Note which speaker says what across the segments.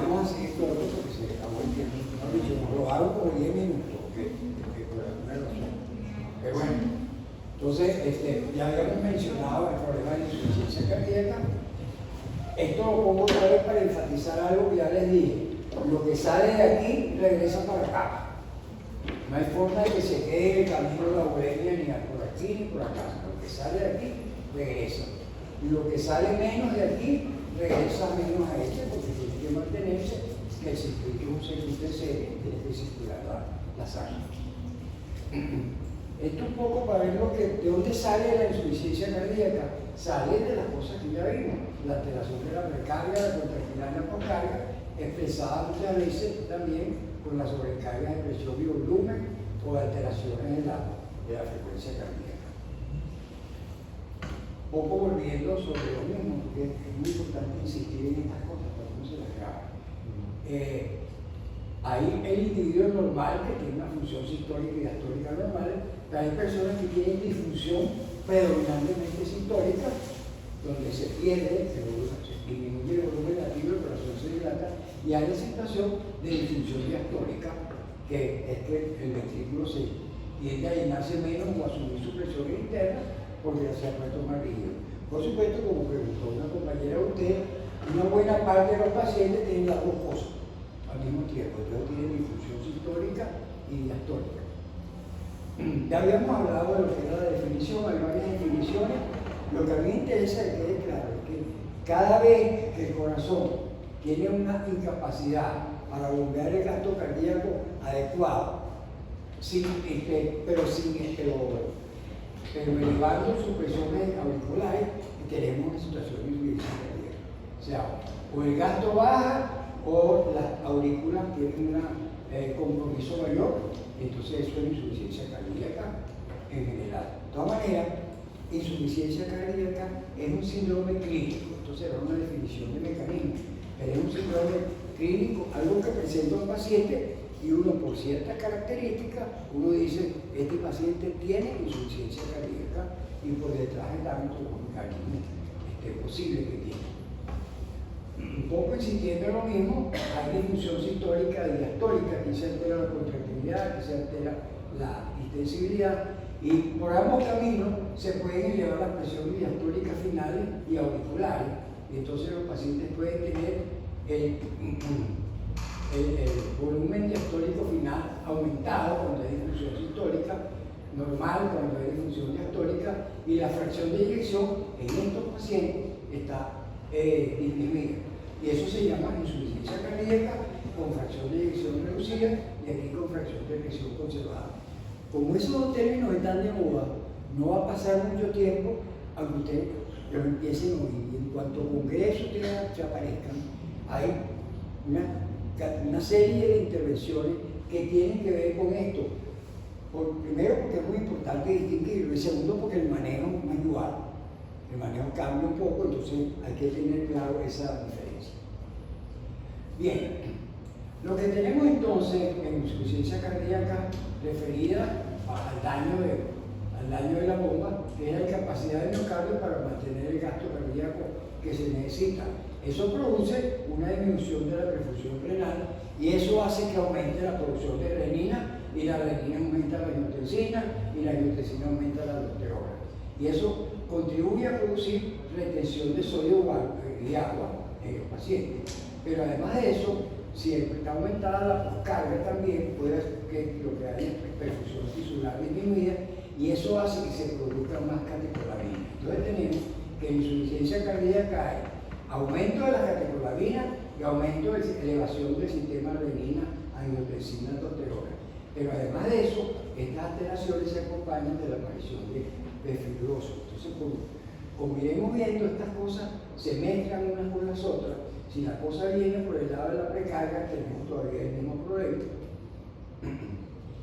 Speaker 1: vamos a seguir todo porque se acabó el tiempo. No, dicho, nos lo hago por 10 minutos, que por alguna razón. Pero bueno, entonces ya habíamos mencionado el problema de insuficiencia cardíaca. Esto lo pongo otra vez para enfatizar algo que ya les dije. Lo que sale de aquí regresa para acá. No hay forma de que se quede el camino de la uremia ni por aquí ni por acá. Lo que sale de aquí regresa. Y lo que sale menos de aquí regresa menos a porque tiene que mantenerse, que el circuito es un circuito en serie, tiene que circular la sangre. Esto un poco para ver de dónde sale la insuficiencia cardíaca. Sale de las cosas que ya vimos, la alteración de la precarga, la contractilidad y la poscarga, expresada muchas veces también con la sobrecarga de presión y volumen o alteraciones de la frecuencia cardíaca. Poco volviendo sobre lo mismo, porque es muy importante insistir en estas cosas para que no se las grabe. Hay el individuo normal que tiene una función sistólica y diastólica normal, pero hay personas que tienen disfunción predominantemente sistólica, donde se pierde, se disminuye el volumen latido, el corazón se dilata, y hay la situación de disfunción diastólica, que es que el ventrículo se tiende a llenarse menos o a subir su presión interna porque ya se ha puesto más rígido. Por supuesto, como preguntó una compañera de usted, una buena parte de los pacientes tienen las dos cosas al mismo tiempo. Entonces tienen disfunción sistólica y diastólica. Ya habíamos hablado de lo que era la definición, hay varias definiciones. Lo que a mí me interesa que quede claro es que cada vez que el corazón tiene una incapacidad para bombear el gasto cardíaco adecuado, pero elevando sus presiones auriculares, tenemos una situación de insuficiencia cardíaca. O sea, o el gasto baja o las aurículas tienen un compromiso mayor, entonces eso es insuficiencia cardíaca en general. De todas maneras, insuficiencia cardíaca es un síndrome clínico, entonces era una definición de mecanismo, pero es un síndrome clínico, algo que presenta un paciente y uno por ciertas características, uno dice, este paciente tiene insuficiencia cardíaca y por detrás están todos los mecanismos posibles que tiene. Un poco insistiendo en lo mismo, hay disfunción sistólica y diastólica, que se altera la contractilidad, que se altera la distensibilidad, y por ambos caminos se pueden elevar las presiones diastólicas finales y auriculares, y entonces los pacientes pueden tener el volumen diastólico final aumentado cuando hay disfunción sistólica, normal cuando hay disfunción diastólica, y la fracción de eyección en estos pacientes está disminuida. Y eso se llama insuficiencia cardíaca con fracción de eyección reducida y aquí con fracción de eyección conservada. Como esos dos términos están de moda, no va a pasar mucho tiempo a que ustedes los empiecen a oír. Y en cuanto congresos se aparezcan, hay una serie de intervenciones que tienen que ver con esto. Primero, porque es muy importante distinguirlo, y segundo, porque el manejo no es igual. El manejo cambia un poco, entonces hay que tener claro esa diferencia. Bien, lo que tenemos entonces en insuficiencia cardíaca referida al daño de la bomba, que es la incapacidad del miocardio para mantener el gasto cardíaco que se necesita. Eso produce una disminución de la perfusión renal y eso hace que aumente la producción de renina, y la renina aumenta la angiotensina y la angiotensina aumenta la aldosterona. Y eso contribuye a producir retención de sodio y agua en el paciente. Pero además de eso, si está aumentada la poscarga también, puede ser que lo que haya es perfusión tisular disminuida, y eso hace que se produzca más catecolamina. Entonces tenemos que en insuficiencia cardíaca hay aumento de la catecolaminas y aumento de elevación del sistema renina, angiotensina, aldosterona. Pero además de eso, estas alteraciones se acompañan de la aparición de fibrosis. Entonces, como iremos viendo, estas cosas se mezclan unas con las otras. Si la cosa viene por el lado de la precarga, tenemos todavía el mismo problema.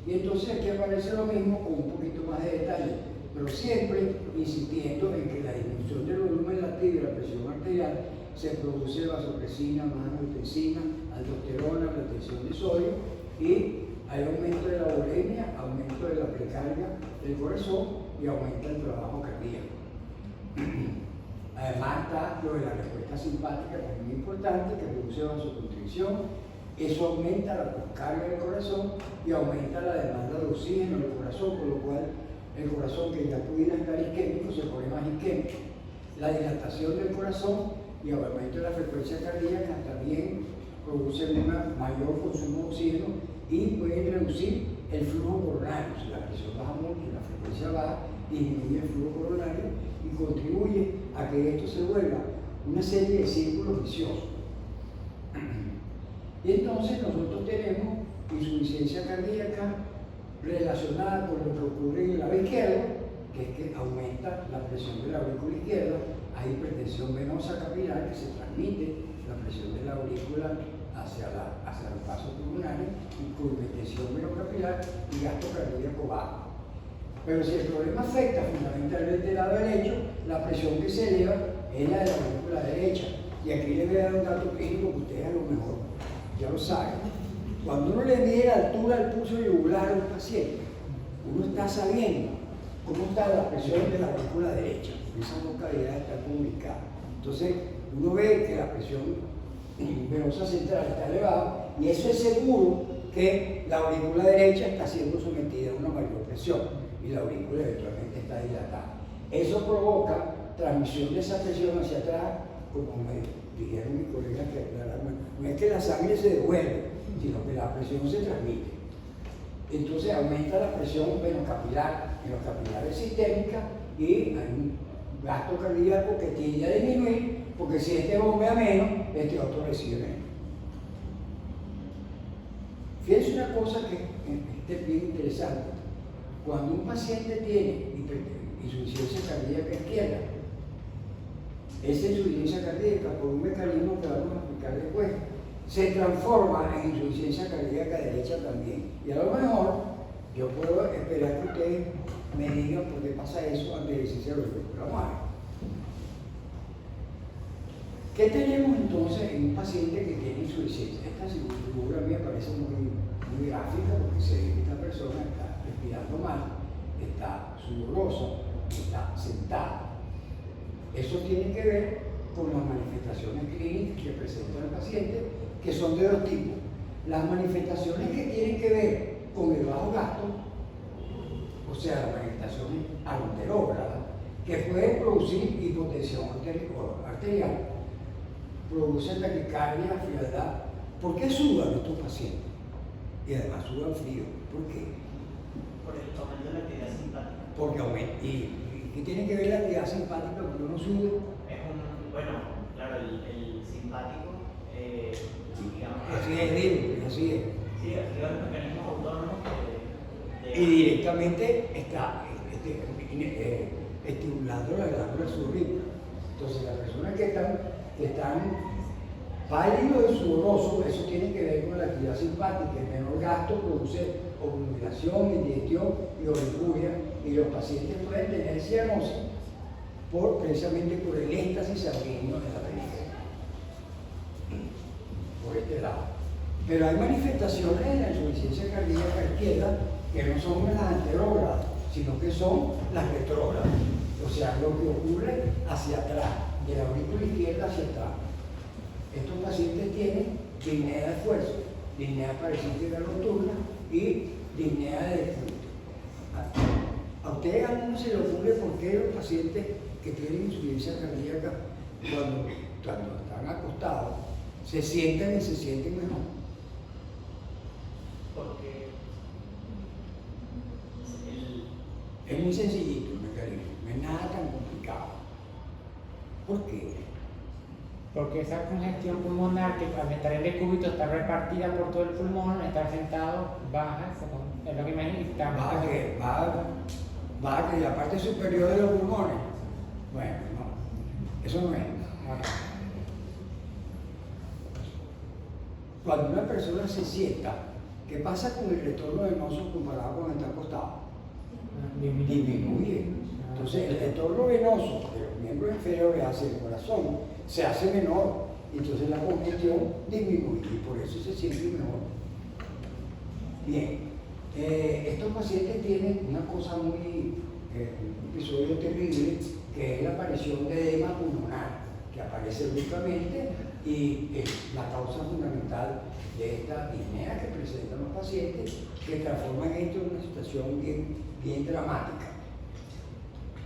Speaker 1: Y entonces aquí aparece lo mismo con un poquito más de detalle, pero siempre insistiendo en que la disminución del volumen latido y la presión arterial se produce vasopresina, más angiotensina, aldosterona, retención de sodio, y hay aumento de la uremia, aumento de la precarga del corazón y aumenta el trabajo cardíaco. Además está lo de la respuesta simpática, que es muy importante, que produce vasoconstricción. Eso aumenta la carga del corazón y aumenta la demanda de oxígeno del corazón, por lo cual el corazón, que ya pudiera estar isquémico, se pone más isquémico. La dilatación del corazón y el aumento de la frecuencia cardíaca también producen un mayor consumo de oxígeno y pueden reducir el flujo coronario. Si la presión baja mucho y la frecuencia baja, disminuye el flujo coronario y contribuye a que esto se vuelva una serie de círculos viciosos. Y entonces nosotros tenemos insuficiencia cardíaca relacionada con lo que ocurre en el lado izquierdo, que es que aumenta la presión de la aurícula izquierda, hay hipertensión venosa capilar que se transmite la presión de la aurícula hacia los vasos pulmonares, hipertensión venocapilar y gasto cardíaco bajo. Pero si el problema afecta fundamentalmente el lado derecho, la presión que se eleva es la de la aurícula derecha. Y aquí les voy a dar un dato clínico que ustedes a lo mejor ya lo saben. Cuando uno le mide la altura del pulso yugular a un paciente, uno está sabiendo cómo está la presión de la aurícula derecha. Esas dos cavidades están comunicadas. Entonces, uno ve que la presión venosa central está elevada y eso es seguro que la aurícula derecha está siendo sometida a una mayor presión y la aurícula eventualmente está dilatada. Eso provoca transmisión de esa presión hacia atrás, como me dijeron mis colegas que aclararon, no es que la sangre se devuelve, sino que la presión se transmite. Entonces aumenta la presión venocapilar en los capilares sistémicas y hay un gasto cardíaco que tiende a disminuir, porque si este bombea menos, este otro recibe menos. Fíjense una cosa que es bien interesante. Cuando un paciente tiene insuficiencia cardíaca izquierda, esa insuficiencia cardíaca, por un mecanismo que vamos a explicar después, se transforma en insuficiencia cardíaca derecha también. Y a lo mejor yo puedo esperar que ustedes me digan por qué pasa eso antes de decirse lo que vamos a ver. ¿Qué tenemos entonces en un paciente que tiene insuficiencia? Esta figura a mí me parece muy gráfica porque se ve que esta persona está respirando mal, está sudorosa, está sentada. Eso tiene que ver con las manifestaciones clínicas que presenta el paciente, que son de dos tipos. Las manifestaciones que tienen que ver con el bajo gasto, o sea, las manifestaciones anterógradas, que pueden producir hipotensión arterial, producen taquicardia, frialdad. ¿Por qué sudan estos pacientes? Y además sudan frío. ¿Por qué?
Speaker 2: Por el aumento de la actividad simpática.
Speaker 1: Porque aumenta. ¿Y qué tiene que ver la actividad simpática cuando uno suda?
Speaker 2: Bueno, claro, el simpático, digamos.
Speaker 1: Así es.
Speaker 2: Sí, activa los mecanismos autónomos
Speaker 1: y directamente está estimulando la glándula sudorípara. Entonces, las personas que están pálidos y sudorosos, eso tiene que ver con la actividad simpática. El menor gasto produce obnubilación, indigestión y oliguria, y los pacientes pueden tener cianosis precisamente por el éxtasis sanguíneo de la periferia. Por este lado. Pero hay manifestaciones de la insuficiencia cardíaca izquierda que no son las anterógradas, sino que son las retrógradas. O sea, lo que ocurre hacia atrás, de la aurícula izquierda hacia atrás. Estos pacientes tienen disnea de esfuerzo, disnea parasítica nocturna y disnea de disfrute. ¿A ustedes a uno se le ocurre por qué los pacientes que tienen insuficiencia cardíaca, cuando están acostados, se sienten mejor?
Speaker 2: Porque
Speaker 1: es muy sencillito el mecanismo, no es nada tan complicado. ¿Por qué?
Speaker 3: Porque esa congestión pulmonar que al estar en decúbito está repartida por todo el pulmón, al estar sentado, baja, es lo que me imagino.
Speaker 1: Baja que la parte superior de los pulmones. Bueno, no, eso no es. Cuando una persona se sienta, ¿qué pasa con el retorno venoso comparado con el estar acostado? Disminuye. Entonces, el retorno venoso de los miembros inferiores hacia el corazón se hace menor. Entonces, la congestión disminuye y por eso se siente mejor. Bien, estos pacientes tienen una cosa un episodio terrible, que es la aparición de edema pulmonar, que aparece bruscamente y es la causa fundamental de esta disnea que presentan los pacientes, que transforman esto en una situación bien dramática.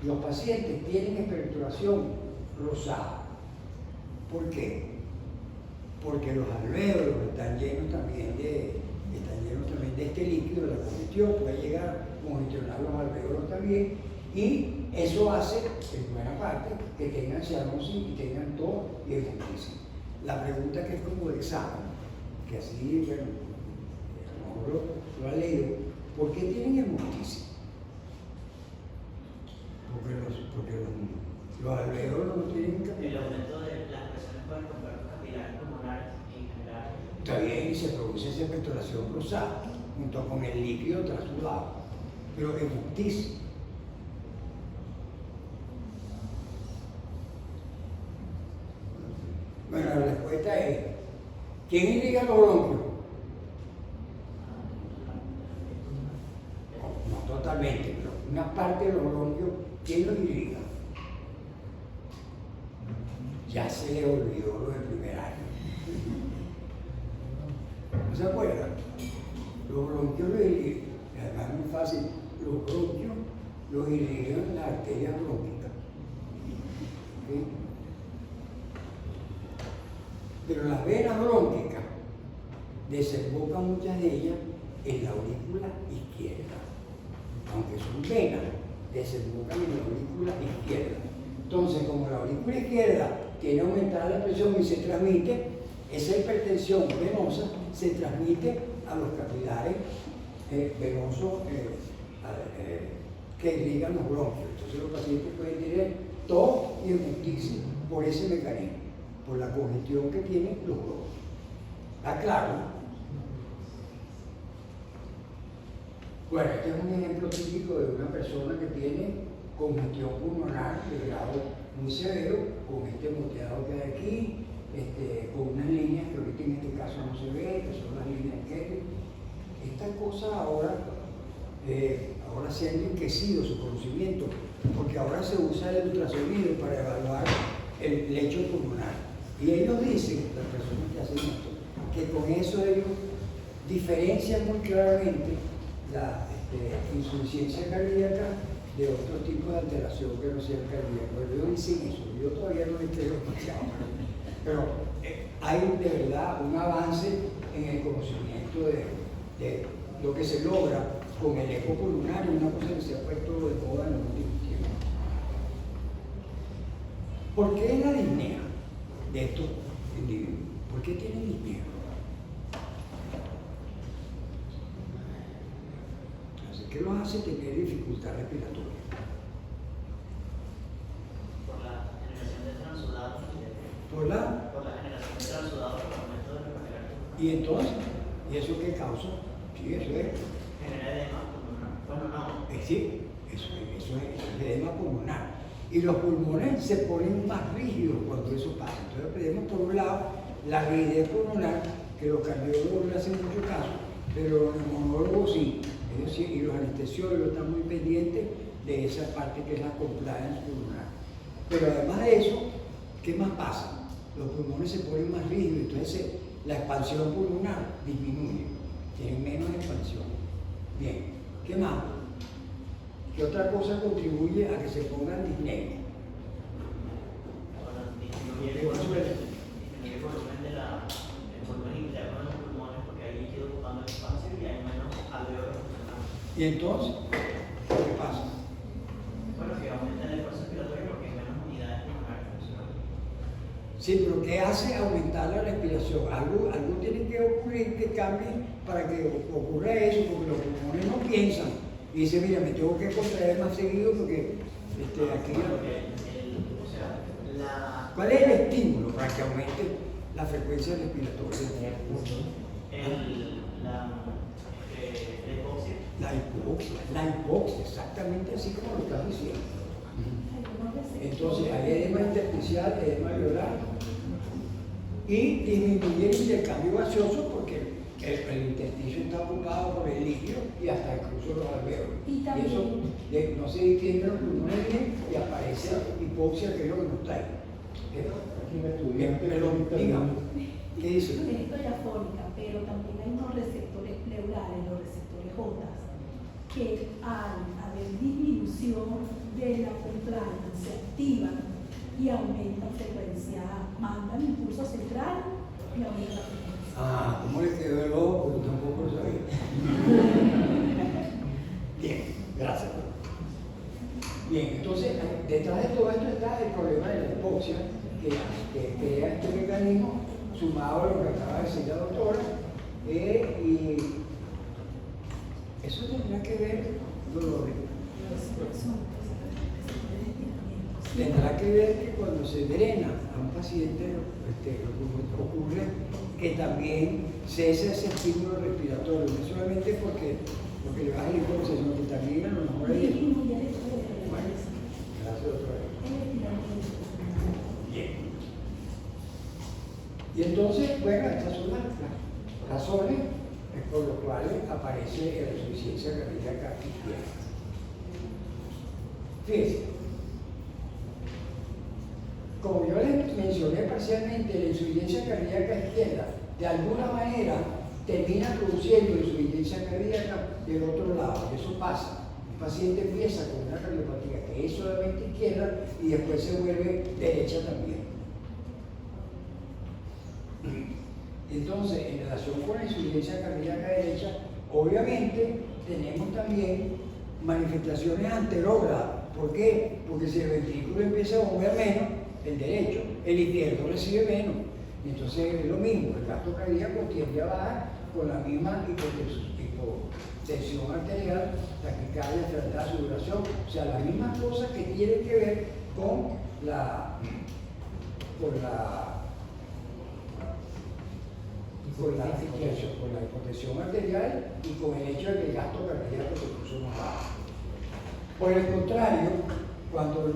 Speaker 1: Los pacientes tienen expectoración rosada. ¿Por qué? Porque los alvéolos están llenos también de este líquido, de la congestión, puede llegar a congestionar los alvéolos también, y eso hace, en buena parte, que tengan cianosis y tengan tos y hemoptisis. La pregunta que es como de examen, que así, bueno, a lo mejor lo ha leído, ¿por qué tienen hemoptisis? Porque los alvéolos no tienen
Speaker 2: El aumento de las presiones por los capilares pulmonares en general.
Speaker 1: Está bien, y se produce esa expectoración rosada junto con el líquido trasudado, pero hemoptisis. Bueno, la respuesta es: ¿quién irriga los bronquios? No totalmente, pero una parte de los bronquios, ¿quién los irriga? Ya se le olvidó lo del primer año. ¿No se acuerdan? Los bronquios los irrigan, además es muy fácil, los bronquios los irrigan la arteria brónquica. ¿Okay? Pero las venas brónquicas desembocan muchas de ellas en la aurícula izquierda. Aunque son venas, desembocan en la aurícula izquierda. Entonces, como la aurícula izquierda tiene aumentada la presión y se transmite, esa hipertensión venosa se transmite a los capilares venosos que irrigan los bronquios. Entonces los pacientes pueden tener tos y hemoptisis por ese mecanismo, por la congestión que tienen los bronquios. ¿Está claro? Bueno, este es un ejemplo típico de una persona que tiene congestión pulmonar de grado muy severo, con este moteado que hay aquí, con unas líneas que ahorita en este caso no se ve, que son las líneas de Kepler. Estas cosas ahora se han enriquecido su conocimiento, porque ahora se usa el ultrasonido para evaluar el lecho pulmonar. Y ellos dicen, las personas que hacen esto, que con eso ellos diferencian muy claramente la insuficiencia cardíaca de otro tipo de alteración que no sea cardíaca. Ellos dicen eso, yo todavía no les creo demasiado, pero hay de verdad un avance en el conocimiento de lo que se logra con el eco pulmonar, una cosa que se ha puesto de moda en los últimos tiempos. ¿Por qué la disnea de estos individuos? ¿Por qué tienen disnea? ¿Qué los hace tener dificultad respiratoria?
Speaker 2: Por la generación de transudados.
Speaker 1: Por la
Speaker 2: generación de transudados por el aumento de los capilares.
Speaker 1: ¿Y entonces? ¿Y eso qué causa? Sí, eso es.
Speaker 2: Genera edema pulmonar. Bueno, no.
Speaker 1: Sí, eso es edema pulmonar. Y los pulmones se ponen más rígidos cuando eso pasa. Entonces tenemos por un lado la rigidez pulmonar, que los cardiólogos no le hacen mucho caso, pero los neumonólogos sí. Es decir, y los anestesiólogos están muy pendientes de esa parte que es la compliance pulmonar. Pero además de eso, ¿qué más pasa? Los pulmones se ponen más rígidos, entonces la expansión pulmonar disminuye, tienen menos expansión. Bien, ¿qué más? ¿Qué otra cosa contribuye a que se pongan disneico?
Speaker 2: Bueno, disminuye el volumen del volumen interno de los pulmones, porque hay líquido ocupando el espacio y hay menos alveolos.
Speaker 1: ¿Y entonces qué pasa?
Speaker 2: Bueno, que aumenta el esfuerzo respiratorio porque hay menos unidades pulmonares funcionando.
Speaker 1: Sí, pero ¿qué hace aumentar la respiración? Algo tiene que ocurrir que cambie para que ocurra eso, porque los pulmones no piensan. Y dicen, mira, me tengo que contraer más seguido porque aquí... ¿Cuál es el estímulo para que aumente la frecuencia respiratoria? La hipoxia, exactamente así como lo estás diciendo. Entonces hay edema intersticial, edema alveolar, y disminuye el intercambio gaseoso porque el intersticio está ocupado por el líquido y hasta incluso los alveolos.
Speaker 4: Y también,
Speaker 1: eso no se distinguen los pulmones bien y aparece hipoxia, que es lo que nos trae. Pero digamos, ¿qué dice?
Speaker 4: estoy afónica, pero también hay unos receptores pleurales, los receptores J, que al haber disminución de la compliance se activan y aumentan frecuencia, mandan impulso central y aumenta la frecuencia.
Speaker 1: Ah, ¿cómo le quedó el ojo? Porque tampoco lo sabía. Bien, gracias. Bien, entonces, detrás de todo esto está el problema de la hipoxia, que crea este mecanismo, sumado a lo que acaba de decir la doctora, y eso tendrá que ver con tendrá que ver que cuando se drena a un paciente ocurre que también cesa ese estímulo respiratorio, no solamente porque le baja la hipoxia, sino que también a lo mejor hay eso. Bueno, gracias otra vez. Bien. Y entonces, bueno, estas son las razones por las cuales aparece la insuficiencia cardíaca izquierda. Fíjense, como yo les mencioné parcialmente, la insuficiencia cardíaca izquierda de alguna manera termina produciendo insuficiencia cardíaca del otro lado. Eso pasa. El paciente empieza con una cardiopatía que es solamente izquierda y después se vuelve derecha también. Entonces, en relación con la insuficiencia cardíaca derecha, obviamente tenemos también manifestaciones anterógradas. ¿Por qué? Porque si el ventrículo empieza a mover menos, el derecho, el izquierdo recibe menos. Entonces es lo mismo, el gasto cardíaco tiende a bajar con la misma hipotensión arterial, taquicardia, frialdad, sudoración, o sea, las mismas cosas que tienen que ver con la hipotensión arterial y con el hecho de que el gasto cardíaco se puso más bajo. Por el contrario, cuando lo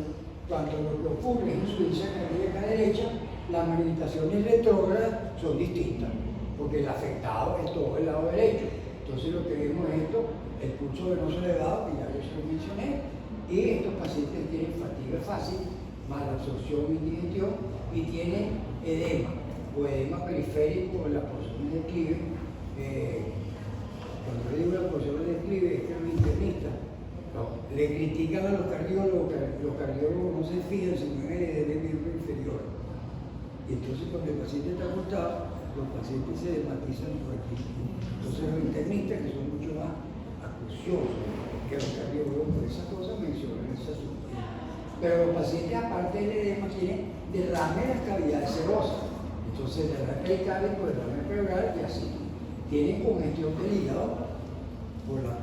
Speaker 1: que ocurre es insuficiencia cardíaca derecha, las manifestaciones retrógradas son distintas, porque el afectado es todo el lado derecho. Entonces lo que vemos es esto, el pulso venoso elevado, que ya yo se lo mencioné, y estos pacientes tienen fatiga fácil, malabsorción y indigestión, y tienen edema, o edema periférico en las porciones de declive. Cuando le digo las porciones de declive, es que los internistas le critican a los cardiólogos, que los cardiólogos no se fijan sino en el edema miembro inferior. Y entonces cuando el paciente está acostado, los pacientes se desmatizan por aquí. Entonces los internistas, que son mucho más acuciosos que los cardiólogos, por esas cosas mencionan esa subjetividad. Pero los pacientes, aparte del edema, tienen derrame en las cavidades serosas. Entonces derrame pericárdico, derrame pleural y así. Tienen congestión del hígado por la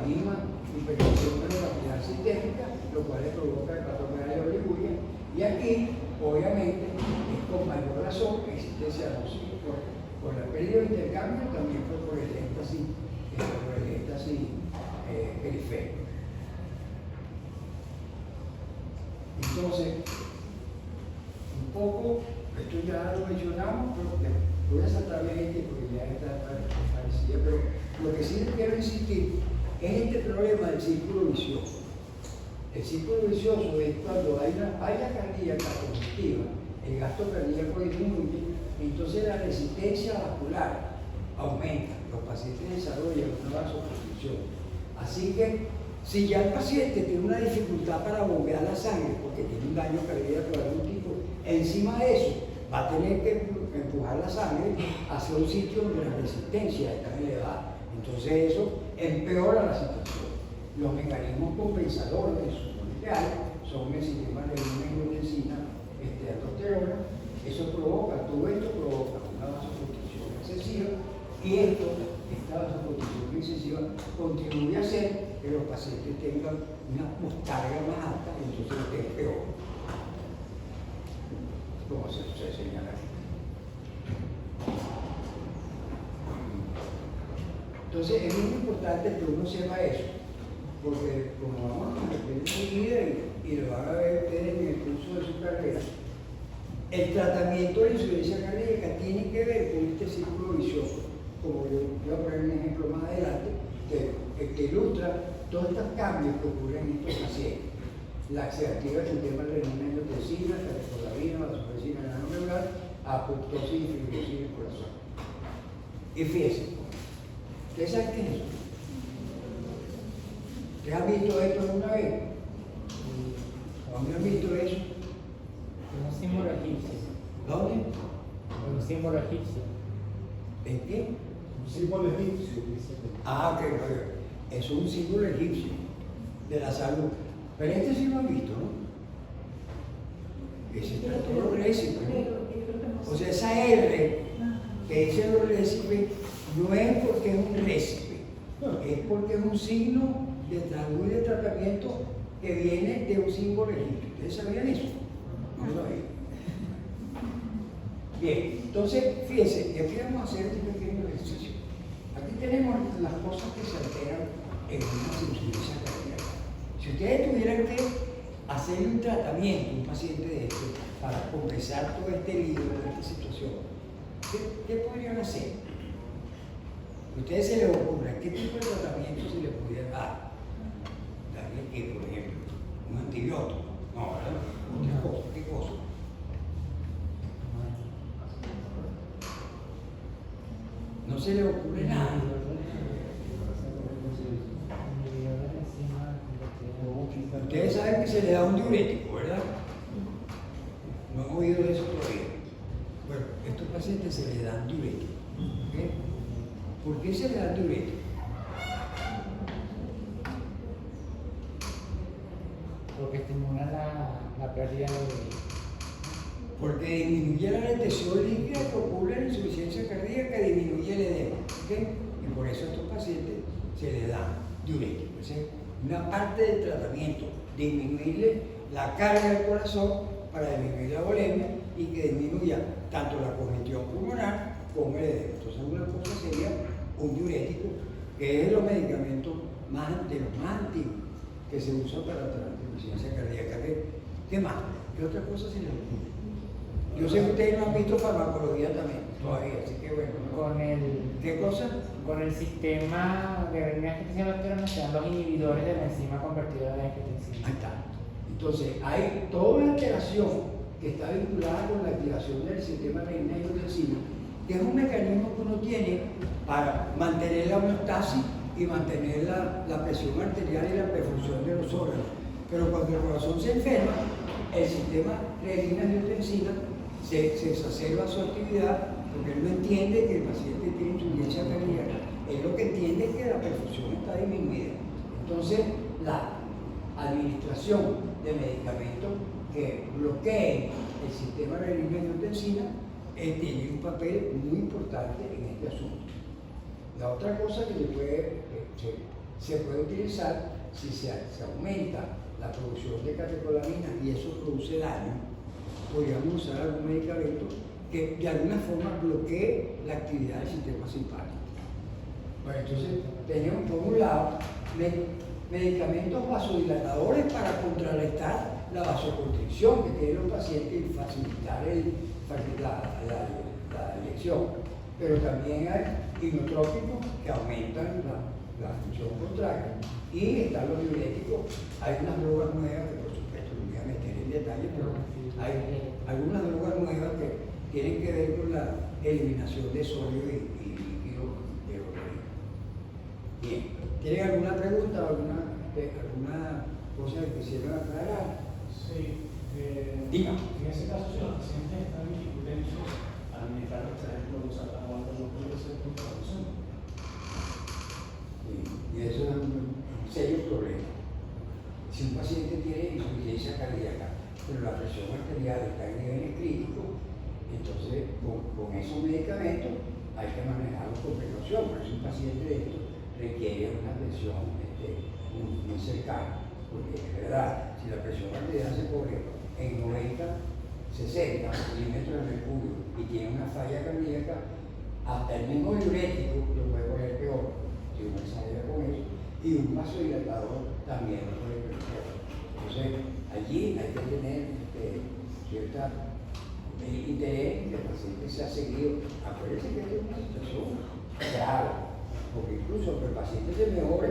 Speaker 1: misma hipertensión de la cavidad sistémica, lo cual le provoca hepatomegalia oliguria. Y aquí, obviamente, es con mayor razón que existe cianosis por la pérdida de intercambio, también por el éxtasis periférico. Entonces, un poco, esto ya lo mencionamos, pero voy a saltar bien porque ya está parecida, pero lo que sí les quiero insistir es este problema del círculo vicioso. El círculo vicioso es cuando hay una falla cardíaca congestiva, el gasto cardíaco disminuye, entonces la resistencia vascular aumenta, los pacientes desarrollan una vasoconstricción. Así que si ya el paciente tiene una dificultad para bombear la sangre porque tiene un daño cardíaco de algún tipo, encima de eso va a tener que empujar la sangre hacia un sitio donde la resistencia está elevada. Entonces eso empeora la situación. Los mecanismos compensadores que supone que hay son el sistema de angiotensina, aldosterona. Eso provoca, todo esto provoca una vasoconstricción excesiva y esta vasoconstricción excesiva contribuye a hacer que los pacientes tengan una descarga más alta y entonces es peor, como se señala aquí. Entonces es muy importante que uno sepa eso, porque como vamos a repetir su vida y lo van a ver ustedes en el curso de su carrera, el tratamiento de la insuficiencia cardíaca tiene que ver con este círculo vicioso, como yo voy a poner un ejemplo más adelante, que ilustra todos estos cambios que ocurren en estos pacientes. La activa del sistema renina-angiotensina, la catecolamina, la vasopresina granular, apoptosis y fibrosis del corazón. Y fíjense, ¿ustedes saben qué es eso? ¿Ustedes han visto esto alguna vez? ¿Dónde han visto eso?
Speaker 3: Un símbolo egipcio.
Speaker 1: ¿Dónde?
Speaker 3: Un símbolo egipcio.
Speaker 1: ¿En qué?
Speaker 5: Un símbolo egipcio.
Speaker 1: Ah, ok, eso es un símbolo egipcio de la salud. Pero este sí lo han visto, ¿no? Ese está todo los récipes, ¿no? O sea, esa R que dice los récipes no es porque es un récipe, es porque es un signo de salud y de tratamiento que viene de un símbolo egipcio. ¿Ustedes sabían eso? No lo sabían. Bien, entonces, fíjense, aquí vamos a hacer este pequeño ejercicio. Aquí tenemos las cosas que se alteran en una insuficiencia cardíaca. Si ustedes tuvieran que hacer un tratamiento a un paciente de este para compensar todo este lío, toda esta situación, ¿qué podrían hacer? A ustedes se les ocurra, ¿qué tipo de tratamiento se les podría dar? Darle que, por ejemplo, un antibiótico. No, ¿verdad? ¿Qué cosa? No se le ocurre nada. Ustedes saben que se le da un diurético, ¿verdad? No han oído de eso todavía. Bueno, a estos pacientes se les dan diuréticos. ¿Okay? ¿Por qué se le dan diuréticos?
Speaker 3: Porque estimula la pérdida de...
Speaker 1: Porque disminuye la retención líquida que ocurre en la insuficiencia cardíaca, disminuye el edema. ¿Okay? Y por eso a estos pacientes se les da diuréticos. ¿Sí? Una parte del tratamiento, disminuirle la carga del corazón para disminuir la volemia y que disminuya tanto la congestión pulmonar como el edema. Entonces, una cosa sería un diurético, que es los medicamentos de los más antiguos que se usan para tratar la insuficiencia cardíaca. ¿Qué más? ¿Qué otra cosa se les ocurre? Yo sé que ustedes no han visto farmacología también, todavía, así que bueno. ¿Qué cosa?
Speaker 3: Con el sistema de renina-angiotensina bacteriana se dan los inhibidores de la enzima convertidora de angiotensina.
Speaker 1: Ahí está. Entonces, hay toda una alteración que está vinculada con la activación del sistema renina-angiotensina, que es un mecanismo que uno tiene para mantener la homeostasis y mantener la presión arterial y la perfusión de los órganos. Pero cuando el corazón se enferma, el sistema renina-angiotensina se exacerba su actividad porque él no entiende que el paciente tiene insuficiencia cardíaca. Él lo que entiende es que la perfusión está disminuida. Entonces, la administración de medicamentos que bloqueen el sistema renina-angiotensina tiene un papel muy importante en este asunto. La otra cosa que se puede utilizar si se aumenta la producción de catecolaminas y eso produce daño, podríamos usar algún medicamento que de alguna forma bloquee la actividad del sistema simpático. Bueno, entonces tenemos por un lado medicamentos vasodilatadores para contrarrestar la vasoconstricción que tienen los pacientes y facilitar la inyección. Pero también hay inotrópicos que aumentan la función contraria y están los diuréticos. Hay unas drogas nuevas que por supuesto no voy a meter en detalle, pero hay algunas drogas nuevas que tienen que ver con la eliminación de sodio y líquido de organismo. Bien, ¿tienen alguna pregunta o alguna cosa que quisieran aclarar?
Speaker 5: Sí.
Speaker 1: Diga.
Speaker 5: En ese caso, si los pacientes están hipotensos, administrar los tres productos aguantan no puede ser contradicción.
Speaker 1: Y eso es un serio problema. Si un paciente tiene insuficiencia cardíaca, pero la presión arterial está en niveles críticos, entonces con esos medicamentos hay que manejarlos con precaución. Por eso un paciente de esto requiere una presión muy cercana, porque es verdad, si la presión arterial se pone en 60 milímetros de mercurio y tiene una falla cardíaca, hasta el mismo diurético lo puede poner peor, si uno exagera con eso, y un vasodilatador también lo puede poner peor. Entonces, allí hay que tener cierta el interés que el paciente sea seguido. Acuérdense que es una situación grave, porque incluso que el paciente se mejore,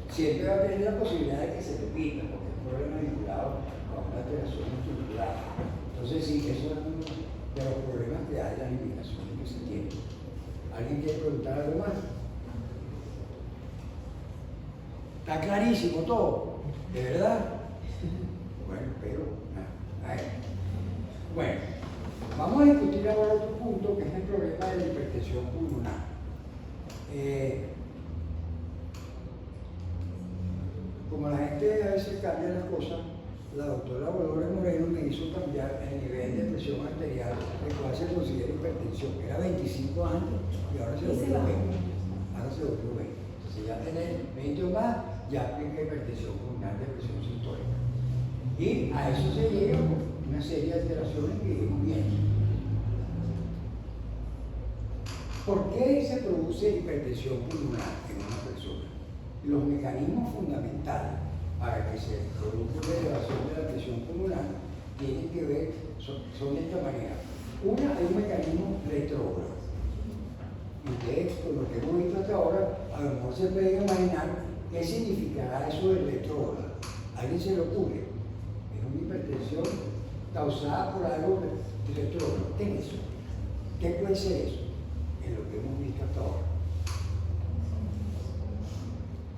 Speaker 1: siempre va a tener la posibilidad de que se repita, porque es un problema vinculado a una alteración estructural. Entonces sí, eso es uno de los problemas que hay, las limitaciones que se tienen. ¿Alguien quiere preguntar algo más? ¿Está clarísimo todo? ¿De verdad? Bueno, pero nada. Bueno, vamos a discutir ahora otro punto, que es el problema de la hipertensión pulmonar. Como la gente a veces cambia las cosas, la doctora Dolores Moreno me hizo cambiar el nivel de presión arterial, el cual se considera hipertensión. Era 25 antes y ahora se volvió 20. Ahora se volvió 20. Entonces ya tener 20 o más, ya aplica hipertensión pulmonar de presión sistólica. Y a eso se llega con una serie de alteraciones que iremos viendo. ¿Por qué se produce hipertensión pulmonar en una persona? Los mecanismos fundamentales para que se produzca una elevación de la presión pulmonar tienen que ver, son de esta manera. Una, hay un mecanismo retrógrado. Ustedes, con lo que hemos visto hasta ahora, a lo mejor se pueden imaginar qué significará eso del retrógrado. ¿A alguien se le ocurre? Es una hipertensión causada por algo retrógrado. ¿Qué es eso? ¿Qué puede ser eso? En lo que hemos visto hasta ahora.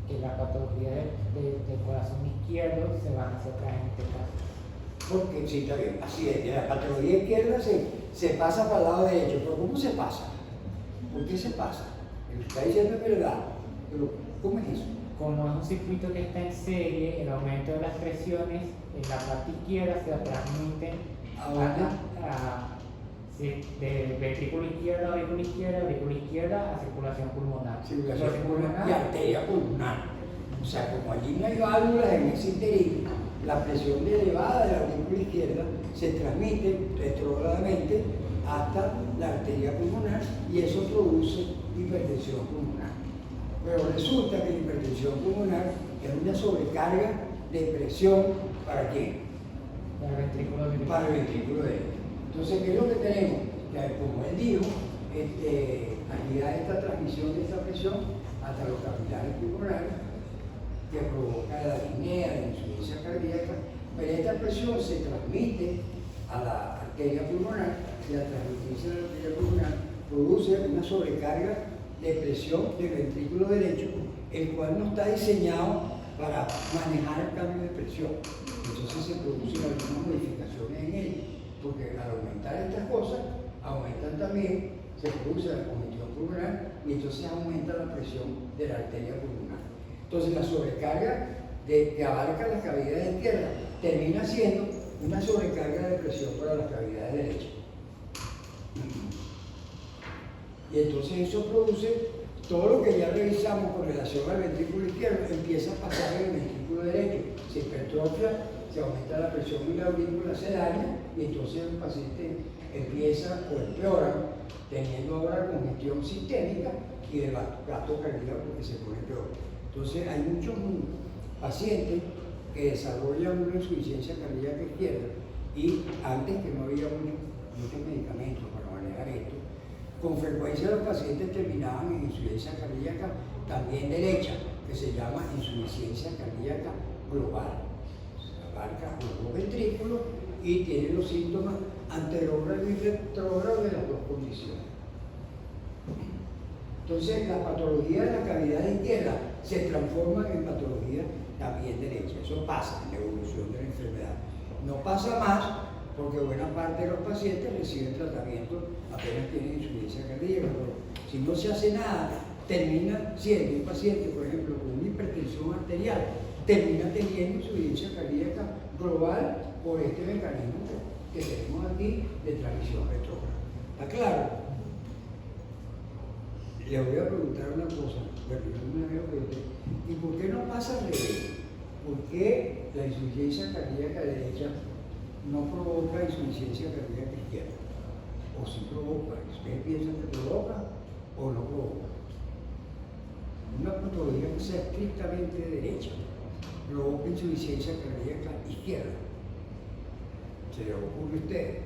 Speaker 3: Que la patología del corazón izquierdo se van hacia atrás en este caso.
Speaker 1: Porque sí, está bien, así es, de la patología izquierda se pasa para el lado derecho, pero ¿cómo se pasa? ¿Por qué se pasa? Lo que está diciendo es verdad, pero ¿cómo es eso?
Speaker 3: Como es un circuito que está en serie, el aumento de las presiones en la parte izquierda se transmite de ventrículo izquierdo a ventrículo izquierda a circulación pulmonar.
Speaker 1: Circulación pulmonar y arteria pulmonar. O sea, como allí no hay válvulas en ese interín, la presión elevada de la ventrícula izquierda se transmite retrógradamente hasta la arteria pulmonar y eso produce hipertensión pulmonar. Pero resulta que la hipertensión pulmonar es una sobrecarga de presión ¿para quién?
Speaker 3: Para el ventrículo derecho.
Speaker 1: Para el ventrículo derecho. Entonces, ¿qué es lo que tenemos? Que, como él dijo, allí hay esta transmisión de esta presión hasta los capilares pulmonares que provoca la disnea, la insuficiencia cardíaca, pero esta presión se transmite a la arteria pulmonar y la transmisión de la arteria pulmonar produce una sobrecarga de presión del ventrículo derecho, el cual no está diseñado para manejar el cambio de presión. Entonces se producen algunas modificaciones en él, porque al aumentar estas cosas, aumentan también, se produce la congestión pulmonar y entonces aumenta la presión de la arteria pulmonar. Entonces la sobrecarga que abarca las cavidades izquierdas termina siendo una sobrecarga de presión para las cavidades derechas. Y entonces eso produce todo lo que ya revisamos con relación al ventrículo izquierdo, empieza a pasar en el ventrículo derecho. Se hipertrofia, se aumenta la presión y la aurícula se daña y entonces el paciente empieza o empeora, teniendo ahora congestión sistémica y el gasto cardíaco porque se pone peor. Entonces hay muchos pacientes que desarrollan una insuficiencia cardíaca izquierda y antes que no había muchos medicamentos para manejar esto, con frecuencia los pacientes terminaban en insuficiencia cardíaca también derecha, que se llama insuficiencia cardíaca global. Abarca los dos ventrículos y tiene los síntomas anterógrado y retrógrado de las dos condiciones. Entonces, la patología de la cavidad izquierda se transforma en patología también derecha. Eso pasa en la evolución de la enfermedad. No pasa más porque buena parte de los pacientes reciben tratamiento apenas tienen insuficiencia cardíaca, pero si no se hace nada, termina siendo un paciente, por ejemplo, con una hipertensión arterial, termina teniendo insuficiencia cardíaca global por este mecanismo que tenemos aquí de transmisión retrógrada. ¿Está claro? Le voy a preguntar una cosa, bueno, yo no me pregunté, ¿y por qué no pasa al revés? ¿Por qué la insuficiencia cardíaca derecha no provoca insuficiencia cardíaca izquierda? ¿O si provoca? ¿Ustedes piensan que provoca o no provoca? Una patología que sea estrictamente derecha provoca insuficiencia cardíaca izquierda. ¿Se le ocurre a ustedes?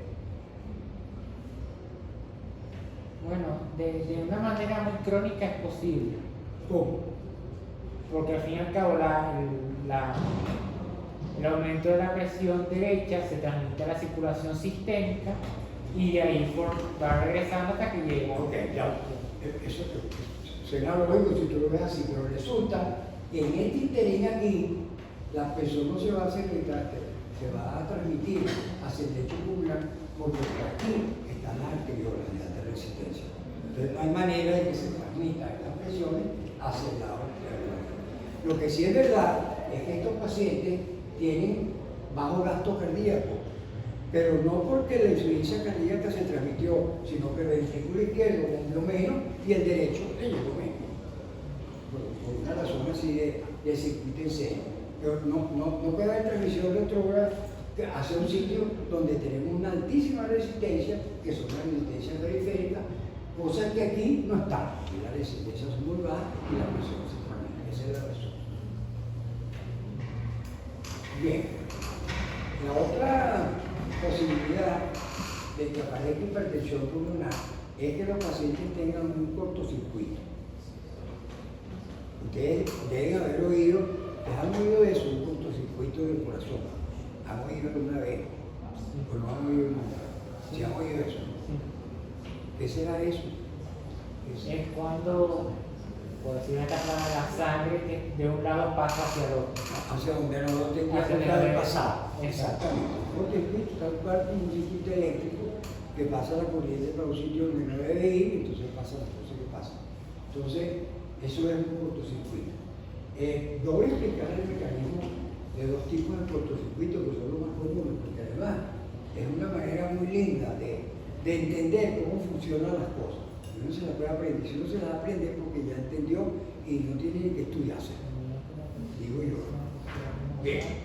Speaker 3: Bueno, de una manera muy crónica es posible,
Speaker 1: ¿Cómo?
Speaker 3: porque al fin y al cabo el aumento de la presión derecha se transmite a la circulación sistémica y de ahí va regresando hasta que llega.
Speaker 1: Ok, ya. Eso suena lógico si tú lo ves así, pero resulta que en este interín aquí, la presión no se va a secretar, se va a transmitir hacia el lecho pulmonar, porque aquí están las arteriolas de alta resistencia. Entonces no hay manera de que se transmitan estas presiones hacia el lado arterial. Lo que sí es verdad es que estos pacientes tienen bajo gasto cardíaco, pero no porque la insuficiencia cardíaca se transmitió, sino que el ventrículo izquierdo cumplió menos y el derecho le llegó menos. Por una razón así de circuito en serio. Pero no puede haber transmisión retrógrada hacia un sitio donde tenemos una altísima resistencia, que son las resistencias periféricas, cosas que aquí no están. Aquí las resistencias son muy bajas y la presión se transmite. Esa es la razón. Bien. La otra posibilidad de que aparezca hipertensión pulmonar es que los pacientes tengan un cortocircuito. Ustedes deben haber oído, ¿les han oído eso? Un cortocircuito del corazón. ¿Han oído alguna vez? ¿O no han oído nunca? ¿Sí han oído eso? ¿Qué será eso?
Speaker 3: Es cuando, por decir una palabra, la sangre que de un lado pasa hacia el otro.
Speaker 1: Hacia donde no lo tenía
Speaker 3: Hacia
Speaker 1: que
Speaker 3: donde-
Speaker 1: pasar.
Speaker 3: Exactamente.
Speaker 1: Un cortocircuito tal cual como un circuito eléctrico que pasa la corriente para un sitio donde no debe ir, y entonces pasa las cosas que pasan. Entonces, eso es un cortocircuito. Yo voy a explicar el mecanismo de dos tipos de cortocircuitos que son los más comunes, porque además es una manera muy linda de entender cómo funcionan las cosas. Uno se las puede aprender, si uno se las aprende es porque ya entendió y no tiene que estudiarse, digo yo. Bien.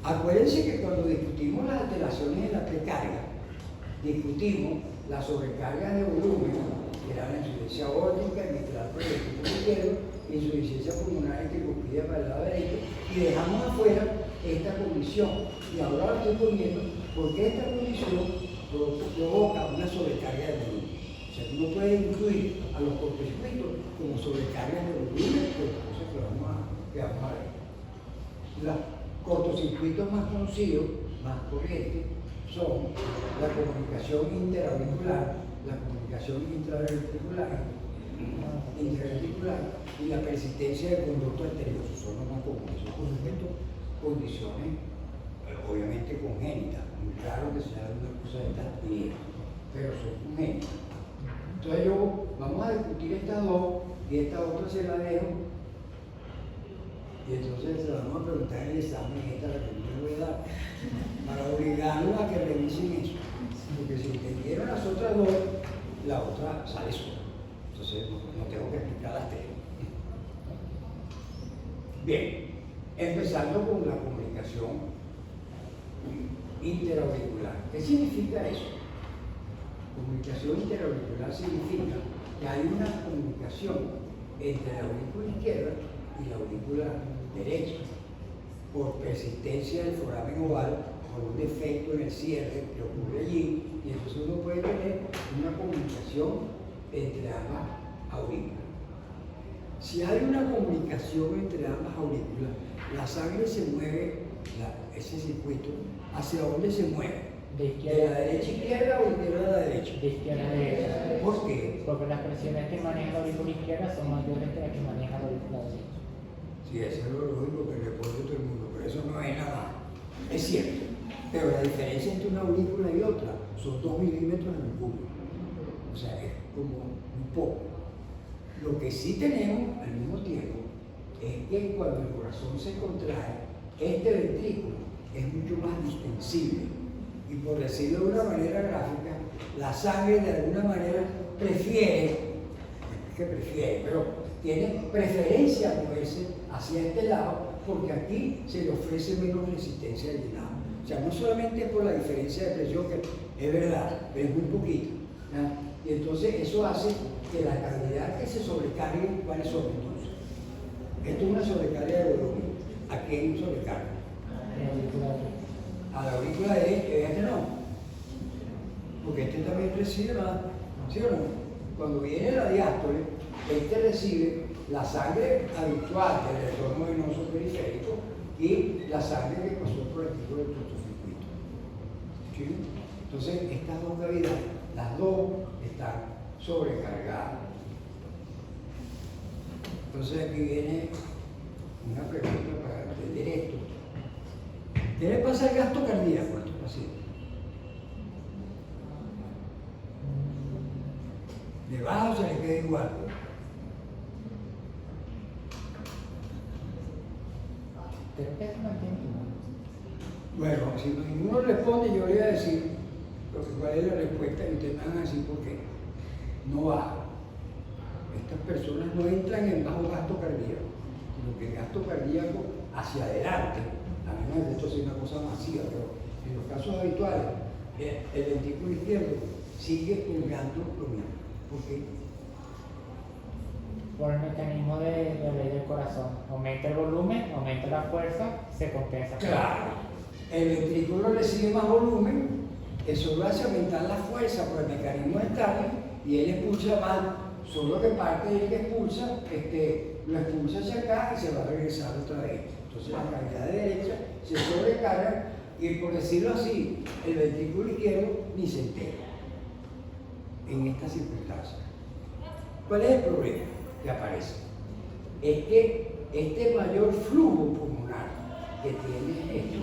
Speaker 1: Acuérdense que cuando discutimos las alteraciones en la precarga, discutimos la sobrecarga de volumen, que era la insuficiencia aórtica, mitral por el ventrículo izquierdo, insuficiencia pulmonar que compide para el lado derecho, y dejamos afuera esta condición. Y ahora lo estoy poniendo porque esta condición provoca una sobrecarga de volumen. O sea, tú no puedes incluir a los cortocircuitos como sobrecarga de volumen, por las cosas que vamos a ver. Los cortocircuitos más conocidos, más corrientes, son la comunicación interauricular, la comunicación intraventricular y la persistencia del conducto arterioso. Son los más comunes. Son, por supuesto, condiciones obviamente congénitas. Muy raro que sea una cosa de estas bien, pero son congénitas. Entonces vamos a discutir estas dos y esta otra se la dejo. Y entonces se la vamos a preguntar en el examen, esta la que yo le voy a dar, para obligarlos a que revisen eso. Porque si entendieron las otras dos, la otra sale sola. Entonces no tengo que explicar las tres. Bien, empezando con la comunicación interauricular. ¿Qué significa eso? Comunicación interauricular significa que hay una comunicación entre la aurícula izquierda y la aurícula derecha, por persistencia del foramen oval, por un defecto en el cierre que ocurre allí, y entonces uno puede tener una comunicación entre ambas aurículas. Si hay una comunicación entre ambas aurículas, la sangre se mueve, ese circuito, ¿hacia dónde se mueve?
Speaker 3: De
Speaker 1: ¿De
Speaker 3: izquierda
Speaker 1: la derecha a izquierda o de izquierda a la derecha?
Speaker 3: De izquierda a derecha.
Speaker 1: ¿Por qué?
Speaker 3: Porque las presiones que maneja la aurícula izquierda son mayores que las que maneja la aurícula derecha.
Speaker 1: Sí, eso es lo lógico que responde todo el mundo, pero eso no es nada. Es cierto, pero la diferencia entre una aurícula y otra son 2 milímetros de mercurio. O sea, es como un poco. Lo que sí tenemos al mismo tiempo es que cuando el corazón se contrae, este ventrículo es mucho más distensible. Y por decirlo de una manera gráfica, la sangre de alguna manera pero tiene preferencia a moverse hacia este lado, porque aquí se le ofrece menos resistencia al llenado. O sea, no solamente por la diferencia de presión, que es verdad, pero es muy poquito. ¿Ya? Y entonces eso hace que la cantidad que se sobrecargue, ¿cuáles son entonces? Esto es una sobrecarga de volumen. ¿A qué sobrecarga? A la aurícula derecha, este no. Porque este también recibe más. ¿sí o no? Cuando viene la diástole, este recibe la sangre habitual del retorno venoso periférico y la sangre que pasó por el tipo de cortocircuito. ¿Sí? Entonces, estas dos cavidades, las dos están sobrecargadas. Entonces, aquí viene una pregunta para entender esto. ¿Qué le pasa al gasto cardíaco a estos pacientes? ¿Le baja o se le queda igual?
Speaker 3: Creo que se mantiene igual.
Speaker 1: Bueno, si ninguno responde, yo le voy a decir cuál es la respuesta y ustedes me van a decir por qué. No baja. Estas personas no entran en bajo gasto cardíaco, sino que el gasto cardíaco hacia adelante, a menos de que esto sea una cosa masiva, pero en los casos habituales, el ventrículo izquierdo sigue pulgando lo mismo. ¿Por qué?
Speaker 3: Por el mecanismo de la ley del corazón. Aumenta el volumen, aumenta la fuerza, se compensa.
Speaker 1: Claro, el ventrículo recibe más volumen, eso lo hace aumentar la fuerza por el mecanismo de Starling y él expulsa más, solo que parte del que expulsa, lo expulsa hacia acá y se va a regresar otra vez. Entonces la cavidad derecha se sobrecarga y, por decirlo así, el ventrículo izquierdo ni se entera en estas circunstancias. ¿Cuál es el problema que aparece? Es que este mayor flujo pulmonar que tiene esto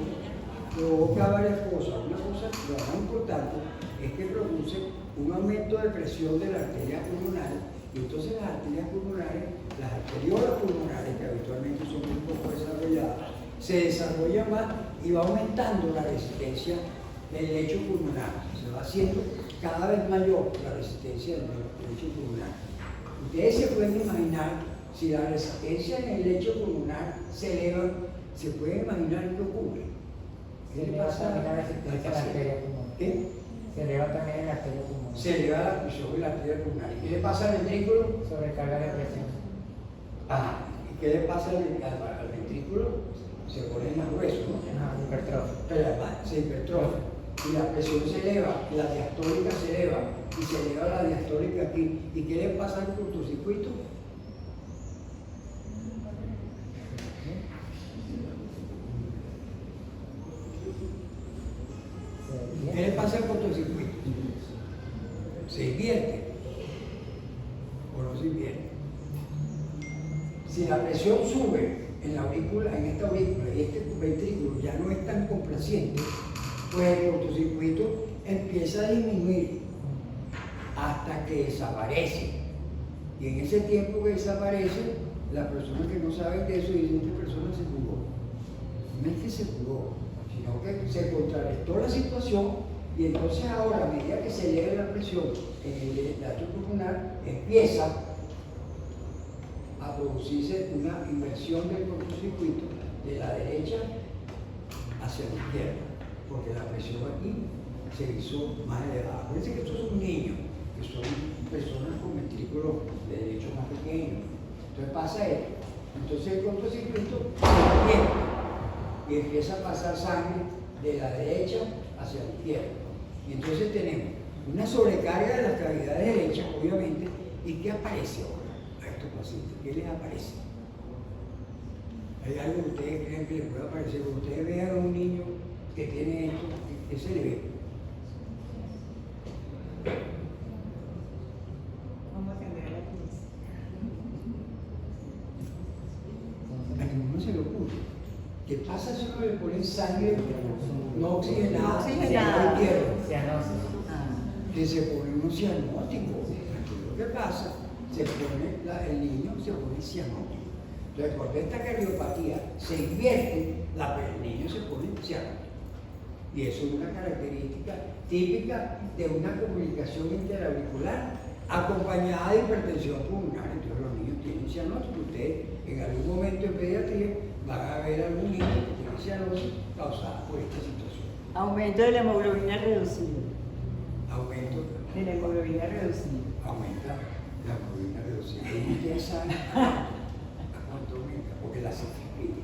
Speaker 1: provoca varias cosas. Una cosa, lo más importante, es que produce un aumento de presión de la arteria pulmonar y entonces las arterias pulmonares, las arteriolas pulmonares que habitualmente son un poco desarrolladas, se desarrollan más y va aumentando la resistencia del lecho pulmonar. Se va haciendo cada vez mayor la resistencia del lecho pulmonar. Ustedes se pueden imaginar, si la resistencia en el lecho pulmonar se eleva, se pueden imaginar qué ocurre.
Speaker 3: Se eleva también la resistencia de la arteria pulmonar.
Speaker 1: ¿Qué?
Speaker 3: Se eleva también la arteria pulmonar.
Speaker 1: Se eleva la presión de la arteria pulmonar. ¿Y qué le pasa al ventrículo?
Speaker 3: Sobrecarga de presión.
Speaker 1: ¿Y qué le pasa al ventrículo? Se pone más grueso, ¿no?
Speaker 3: Hipertrofia.
Speaker 1: Pero se hipertrofia. Y la presión se eleva, y la diastólica se eleva, y se eleva la diastólica aquí. ¿Y qué le pasa al cortocircuito? ¿Qué le pasa al cortocircuito? Se invierte o no se invierte. Si la presión sube en la aurícula, en esta aurícula y este ventrículo ya no es tan complaciente, pues el cortocircuito empieza a disminuir hasta que desaparece. Y en ese tiempo que desaparece, las personas que no saben de eso dicen: esta persona se curó. No es que se curó, sino que se contrarrestó la situación y entonces ahora, a medida que se eleva la presión en el lateral pulmonar, empieza a producirse una inversión del cortocircuito de la derecha hacia la izquierda, porque la presión aquí se hizo más elevada. Acuérdense que estos son niños, que son personas con ventrículos de derecho más pequeños. Entonces pasa esto. Entonces el cortocircuito se invierte y empieza a pasar sangre de la derecha hacia la izquierda. Y entonces tenemos una sobrecarga de las cavidades derechas, obviamente. ¿Y qué aparece ahora a estos pacientes? ¿Qué les aparece? ¿Hay algo que ustedes creen que les pueda aparecer? Cuando ustedes vean a un niño que tiene esto, ¿qué se le ve?
Speaker 6: ¿Cómo atender la crisis?
Speaker 1: A ninguno se le ocurre. ¿Qué pasa si uno le ponen sangre no oxigenada?
Speaker 6: No oxigenada.
Speaker 3: Cianosis.
Speaker 1: Que se pone un cianótico. Lo que pasa, el niño se pone cianótico. Entonces, cuando esta cardiopatía se invierte, el niño se pone cianótico. Y eso es una característica típica de una comunicación interauricular acompañada de hipertensión pulmonar. Entonces, los niños tienen cianótico. Ustedes, en algún momento en pediatría, van a ver algún niño que tiene cianosis causada por esta situación.
Speaker 6: Aumento de la hemoglobina reducida.
Speaker 1: Aumento.
Speaker 6: De la hemoglobina reducida.
Speaker 1: Aumenta la hemoglobina reducida. Y ustedes saben a cuánto aumenta, porque la cifrina,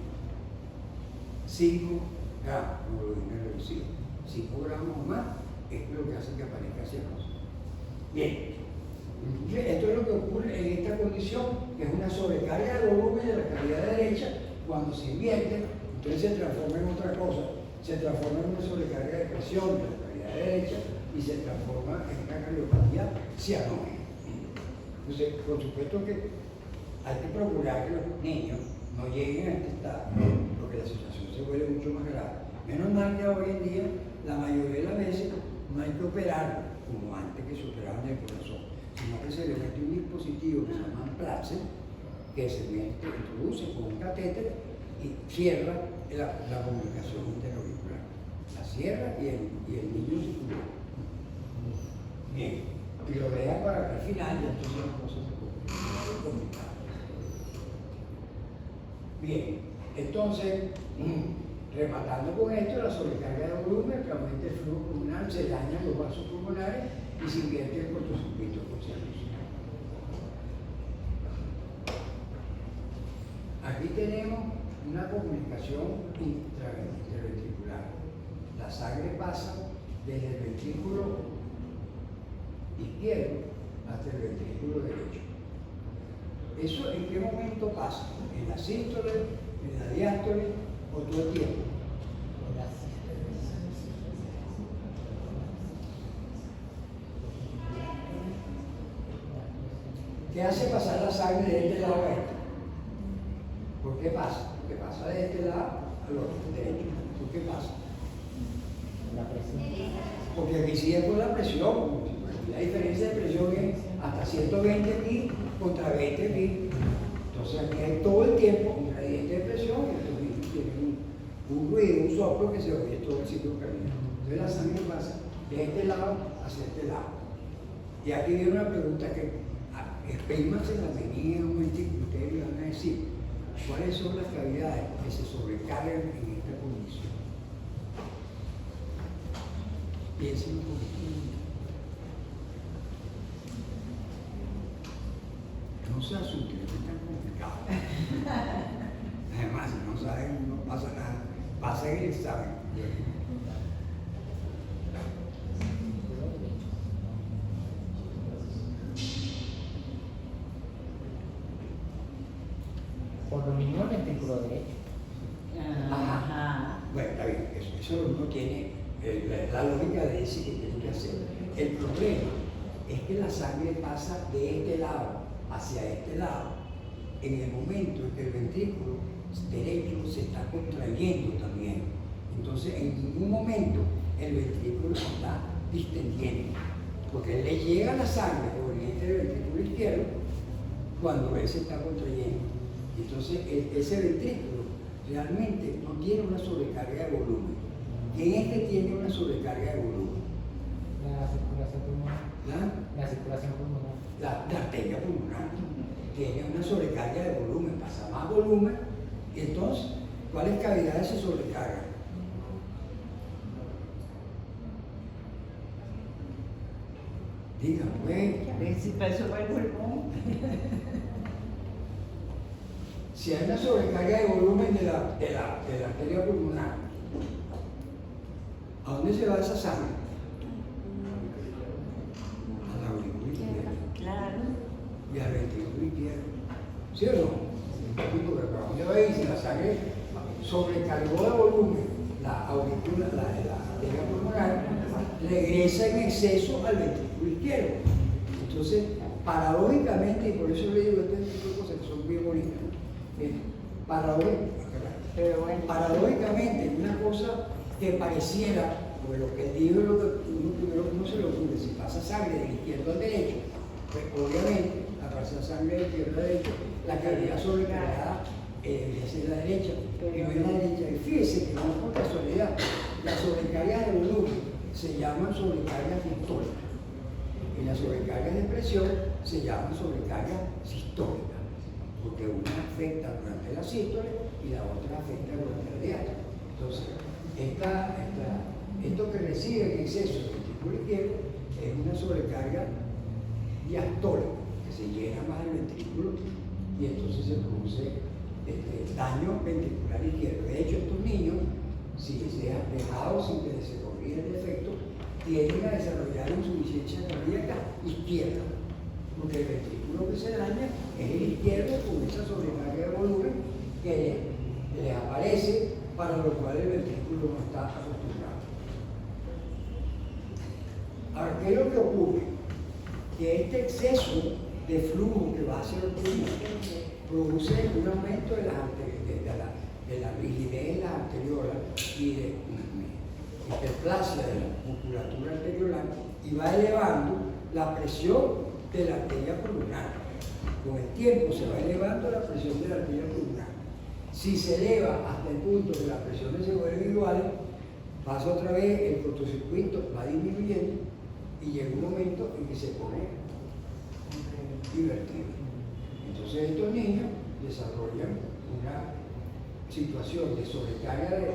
Speaker 1: 5 gramos de hemoglobina reducida. 5 gramos o más es lo que hace que aparezca cianosis. Bien, Esto es lo que ocurre en esta condición, que es una sobrecarga de volumen de la cavidad derecha. Cuando se invierte, entonces se transforma en otra cosa, se transforma en una sobrecarga de presión de la cavidad derecha y se transforma en una cardiopatía cianógena. Entonces, por supuesto que hay que procurar que los niños no lleguen a este estado, porque la situación se vuelve mucho más grave. Menos mal que hoy en día, la mayoría de las veces, no hay que operar como antes que se operaban el corazón, sino que se le mete un dispositivo que se llama Platzer, que se introduce con un catéter y cierra la comunicación interauricular. La cierra y el niño se cura. Bien, y lo deja para que al final ya entonces las cosas se pueden complicar. Bien, entonces, rematando con esto, la sobrecarga de volumen, que aumenta el flujo pulmonar, se dañan los vasos pulmonares y se invierte el cortocircuito coccianoso. Aquí tenemos una comunicación interventricular. La sangre pasa desde el ventrículo izquierdo hasta el ventrículo derecho. ¿Eso en qué momento pasa? ¿En la sístole, en la diástole o todo el tiempo? ¿Qué hace pasar la sangre de este lado a este? ¿Por qué pasa? Porque pasa de este lado al otro derecho. ¿Por qué pasa?
Speaker 3: La presión.
Speaker 1: Porque aquí sí es por la presión. La diferencia de presión es hasta 120 pi contra 20 pi. Entonces aquí hay todo el tiempo un gradiente de presión y estos niños tienen un ruido, un soplo que se oye todo el ciclo cardíaco. Entonces la sangre pasa de este lado hacia este lado. Y aquí viene una pregunta que exprímanse la venida un momentito y ustedes me van a decir cuáles son las cavidades que se sobrecargan en esta condición. Piensen un poquito. No se asusten, no es tan complicado. Además, si no saben, no pasa nada. Pasen el examen.
Speaker 3: Por lo mismo el ventrículo derecho.
Speaker 6: Ajá.
Speaker 1: Bueno, está bien, eso no tiene la lógica de ese que tiene que hacer. El problema es que la sangre pasa de este lado hacia este lado en el momento en que el ventrículo derecho se está contrayendo también. Entonces, en ningún momento el ventrículo se está distendiendo, porque le llega la sangre proveniente del ventrículo izquierdo cuando él se está contrayendo. Entonces, ese ventrículo realmente no tiene una sobrecarga de volumen. En este tiene una sobrecarga de volumen.
Speaker 3: La circulación pulmonar.
Speaker 1: La
Speaker 3: circulación pulmonar.
Speaker 1: La arteria pulmonar tiene una sobrecarga de volumen, pasa más volumen, y entonces, ¿cuáles cavidades se sobrecargan? Digan, pues.
Speaker 6: Si pasó por el pulmón.
Speaker 1: Si hay una sobrecarga de volumen de la arteria pulmonar, ¿a dónde se va esa sangre? A la aurícula izquierda.
Speaker 6: Claro.
Speaker 1: Y al ventrículo izquierdo. ¿Sí o no? Porque para dónde va a ir si la sangre sobrecargó de volumen la aurícula, la arteria pulmonar, regresa en exceso al ventrículo izquierdo. Entonces, paradójicamente, y por eso le digo este tipo de cosas que son bien bonitas, paradójicamente, una cosa que pareciera, pues lo que digo es lo que uno se lo ocurre, si pasa sangre del izquierdo al derecho, pues obviamente, al pasar sangre del izquierdo al derecho, la cavidad sobrecargada es en la derecha, y no en la derecha. Y fíjese que no por casualidad, las sobrecargas de volumen se llaman sobrecargas históricas, y las sobrecargas de presión se llaman sobrecargas sistólicas, porque una afecta durante la sístole y la otra afecta durante la diástole. Entonces, esto que recibe en exceso el ventrículo izquierdo es una sobrecarga diastólica, que se llena más el ventrículo y entonces se produce daño ventricular izquierdo. De hecho, estos niños, si se han dejado sin que se corrija el defecto, tienden a desarrollar insuficiencia cardíaca izquierda, porque el ventrículo que se daña es el izquierdo con esa sobrecarga de volumen que le aparece, para lo cual el ventrículo no está acostumbrado. Ahora, ¿qué es lo que ocurre? Que este exceso de flujo que va hacia el pulmón produce un aumento de la rigidez en las arteriolas y de hiperplasia de la musculatura arteriolar, y va elevando la presión de la arteria pulmonar. Con el tiempo se va elevando la presión de la arteria pulmonar. Si se eleva hasta el punto que las presiones se vuelven iguales, pasa otra vez, el cortocircuito va disminuyendo y llega un momento en que se pone invertido. Entonces estos niños desarrollan una situación de sobrecarga de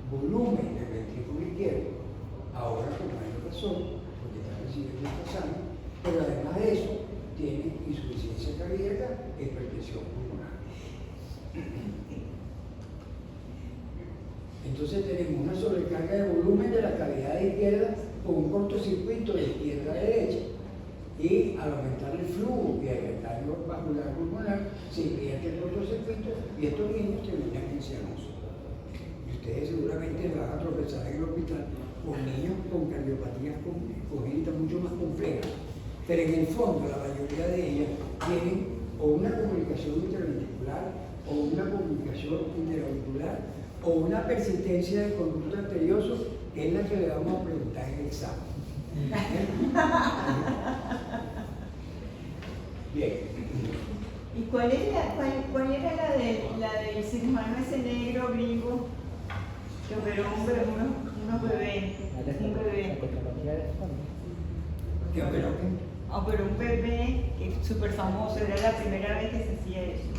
Speaker 1: volumen del ventrículo izquierdo, ahora con mayor razón, porque están recibiendo esta sangre, pero además de eso, tienen insuficiencia cardíaca e hipertensión pulmonar. Entonces tenemos una sobrecarga de volumen de la cavidad izquierda con un cortocircuito de izquierda a derecha, y al aumentar el flujo y el daño vascular pulmonar se invierte el cortocircuito y estos niños terminan en cianosis. Y ustedes seguramente van a tropezar en el hospital con niños con cardiopatías congénitas mucho más complejas, pero en el fondo la mayoría de ellas tienen o una comunicación interventricular o una comunicación interauricular o una persistencia de conducto arterioso, que es la que le vamos a preguntar en el examen. Bien.
Speaker 6: ¿Y cuál era la del cirujano ese negro gringo que operó unos bebés? Un bebé.
Speaker 1: ¿Qué operó?
Speaker 6: Operó un bebé que es súper famoso, era la primera vez que se hacía eso.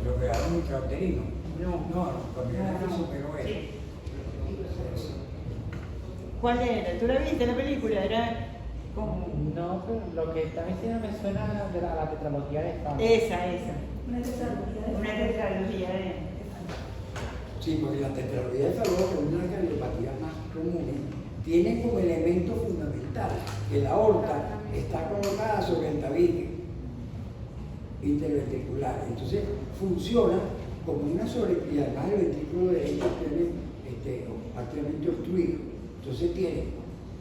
Speaker 1: Lo operaron intrauterino. No, la primera vez que se operó él.
Speaker 6: Sí. ¿Cuál era? ¿Tú la viste la película? Era como...
Speaker 3: No, pero lo que está diciendo me suena de la tetralogía de Fama.
Speaker 6: Esa.
Speaker 4: Una tetralogía de
Speaker 6: Una tetralogía de...
Speaker 1: Sí, porque la tetralogía de Fallot, que es una de las cardiopatías más comunes, tiene como elemento fundamental que la aorta está colocada sobre el tabique interventricular. Entonces funciona como una sobrecarga, y además el ventrículo derecho tiene parcialmente obstruido. Entonces tiene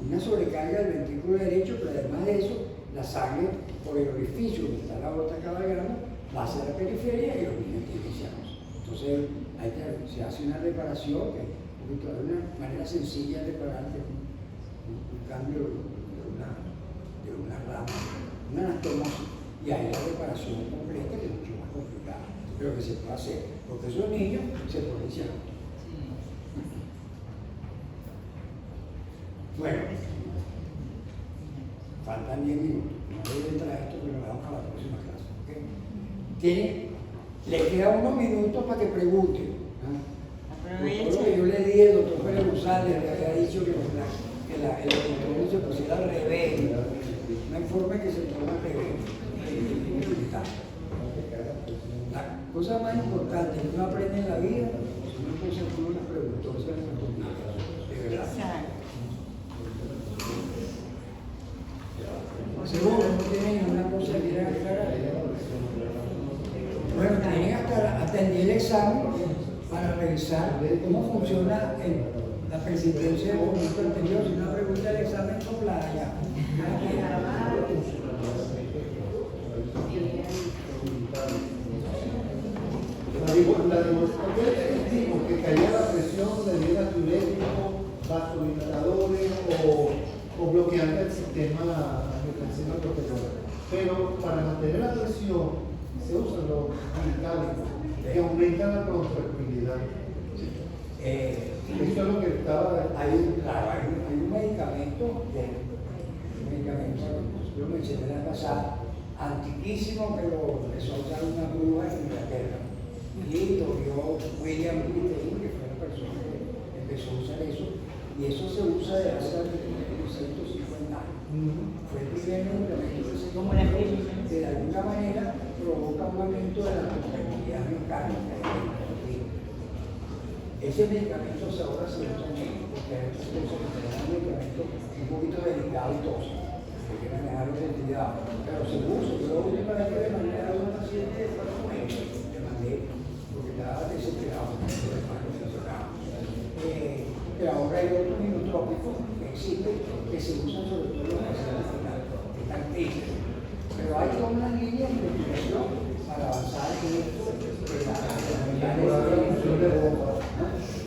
Speaker 1: una sobrecarga del ventrículo derecho, pero además de eso, la sangre por el orificio donde está la aorta cabalgando va hacia la periferia y los niños tienen cianosis. Entonces se hace una reparación, que es una manera sencilla de reparar, un cambio de una rama, una anastomosis, y ahí la reparación completa, que es mucho más complicada, pero que se puede hacer, porque esos niños se ponen cianosis. Bueno, faltan 10 minutos. No voy a entrar a esto, pero lo dejamos para la próxima clase. ¿Okay? Le quedan unos minutos para que pregunten. Por todo lo que yo le di, el doctor Pérez González le había dicho que el electrodo se pusiera al revés. Una informe que se toma al revés. La cosa más importante que uno aprende en la vida es una cosa que uno le preguntó, de verdad. Seguro, no tienen ninguna cosa que quieran aclarar. Bueno, tienen hasta el día del examen para revisar cómo funciona la persistencia del conducto anterior. Si una pregunta del examen soplada ya.
Speaker 7: La demostración es tipo que caía la presión de vía diurético, vasodilatadores o bloqueando el sistema angiotensina protectora. Pero para mantener la presión se usan los medicamentos que aumentan la contractilidad. Eso es lo que estaba...
Speaker 1: Hay un medicamento, yo mencioné la pasada, antiquísimo, pero empezó a usar una bruja en Inglaterra. Y lo vio William Whitney, que fue la persona que empezó a usar eso, y eso se usa desde hace 150 años. Fue el primer medicamento que se tomó, que de alguna manera provoca un aumento de la contractilidad miocárdica. Ese medicamento ahora se usa mucho, porque hay otras cosas que tenemos un medicamento un poquito delicado y tóxico, hay que manejar los sentidos cuidado. Pero se usa, yo últimamente le mandé a una paciente de México, le mandé, porque estaba desesperado. Pero ahora hay otros inotrópicos que existen que se usan sobre todo en los pacientes que están tristes. Pero hay toda una línea de investigación para avanzar en esto de la